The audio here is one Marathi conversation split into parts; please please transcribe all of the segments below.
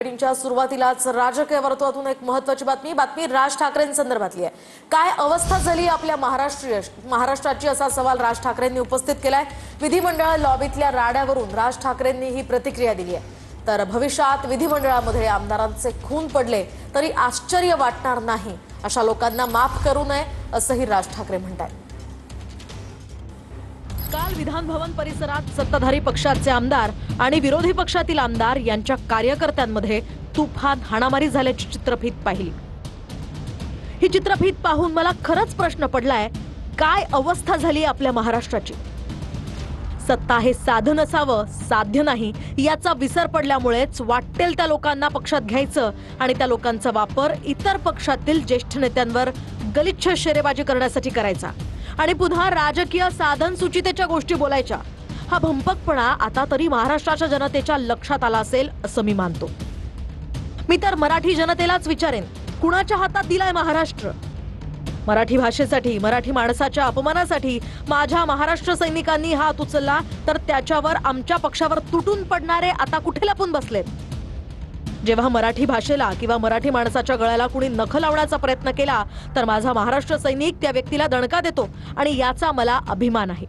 च्या सुरुवातीलाच राजकीय वर्तुळातून एक महत्त्वाची बातमी राज ठाकरेंसंदर्भातली आहे। काय अवस्था झाली आपल्या महाराष्ट्राची असा सवाल राज ठाकरेंनी उपस्थित केलाय। विधिमंडळ लॉबीतल्या राड्यावरून राज ठाकरेंनी ही प्रतिक्रिया दिली आहे। तर भविष्यात विधिमंडळामध्ये आमदारांचे खून पडले तरी आश्चर्य वाटणार नाही, अशा लोकांना माफ करू नये असंही राज ठाकरे म्हणतात। काल विधान भवन परिसरात सत्ताधारी पक्षाचे आमदार आणि विरोधी पक्षातील आमदार यांच्या कार्यकर्त्यांमध्ये तुफान हाणामारी झाल्याची चित्रफीत पाहिली। ही चित्रफीत पाहून मला खरंच प्रश्न पडलाय, काय अवस्था झाली आपल्या महाराष्ट्राची। सत्ता हे साधन असावं, साध्य नाही याचा विसर पडल्यामुळेच वाटेल त्या लोकांना पक्षात घ्यायचं आणि त्या लोकांचा वापर इतर पक्षातील ज्येष्ठ नेत्यांवर गलिच्छ शेरेबाजी करण्यासाठी करायचा आणि पुन्हा राजकीय साधन सुचितेच्या गोष्टी बोलायच्या। हा भंपकपणा आता तरी महाराष्ट्राच्या जनतेच्या लक्षात आला असेल असं मी मानतो। मी तर मराठी जनतेलाच विचारेन, कुणाच्या हातात दिलाय महाराष्ट्र? मराठी भाषेसाठी, मराठी माणसाच्या अपमानासाठी माझ्या महाराष्ट्र सैनिकांनी हात उचलला तर त्याच्यावर आमच्या पक्षावर तुटून पडणारे आता कुठे लपून बसलेत? जेव्हा मराठी भाषेला किंवा मराठी माणसाच्या गळ्याला कुणी नख लावण्याचा प्रयत्न केला तर माझा महाराष्ट्र सैनिक त्या व्यक्तीला दणका देतो आणि याचा मला अभिमान आहे।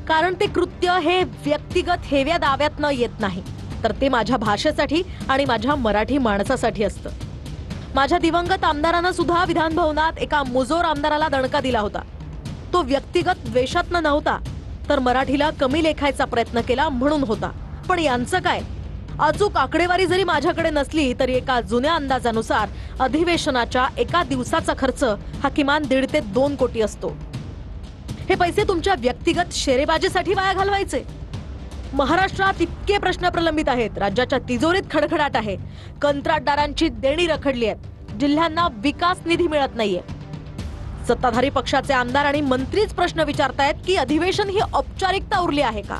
कारण ते कृत्य हे व्यक्तिगत हेव्या दाव्यात न येत नाही, तर ते माझ्या भाषेसाठी आणि माझ्या मराठी माणसासाठी असतं। माझ्या दिवंगत आमदारांना सुद्धा विधान भवनात एका मुजोर आमदाराला दणका दिला होता। तो व्यक्तिगत द्वेषातनं नव्हता, तर मराठीला कमी लेखायचा प्रयत्न केला म्हणून होता। पण यांचं काय? अचूक आकडेवारी जरी माझ्याकडे नसली तरी एका जुन्या अंदाजानुसार अधिवेशनाच्या एका दिवसाचा खर्च हा किमान 1.5 ते 2 कोटी असतो। हे पैसे तुमच्या व्यक्तिगत शेरेबाजीसाठी वाया घालवायचे? महाराष्ट्रात इतके प्रश्न प्रलंबित आहेत, राज्याच्या तिजोरीत खडखडाट आहे, कंत्राटदारांची देणी रखडली आहेत, जिल्ह्यांना विकास निधी मिळत नाहीये। सत्ताधारी पक्षाचे आमदार आणि मंत्रीच प्रश्न विचारतायत की अधिवेशन ही औपचारिकता उरली आहे का?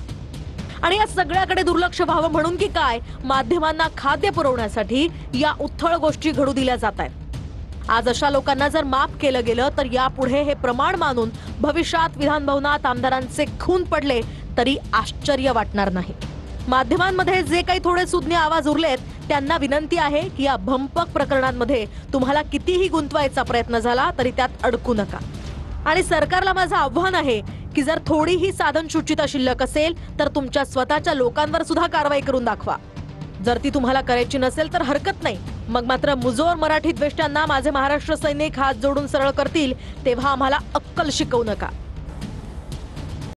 आणि या सगळ्याकडे दुर्लक्ष व्हावं म्हणून की काय माध्यमांना खाद्य पुरवण्यासाठी या उथळ गोष्टी घडू दिल्या जात आहेत। आज अशा लोकांना जर माफ केलं गेलं तर यापुढे हे प्रमाण मानून भविष्यात विधान भवनात आमदारांचे खून पडले तरी आश्चर्य वाटणार नाही। माध्यमांमध्ये जे काही थोडे सुज्ञ आवाज उरलेत त्यांना विनंती आहे की या भंपक प्रकरणांमध्ये तुम्हाला कितीही गुंतवायचा प्रयत्न झाला तरी त्यात अडकू नका। आणि सरकारला माझं आव्हान आहे की जर थोडीही साधन शुचिता शिल्लक असेल तर तुमच्या स्वतःच्या लोकांवर सुद्धा कारवाई करून दाखवा। जर ती तुम्हाला करायची नसेल तर हरकत नाही, मग मात्र मुजोर मराठी द्वेष्ट्यांना माझे महाराष्ट्र सैनिक हात जोडून सरळ करतील तेव्हा आम्हाला अक्कल शिकवू नका।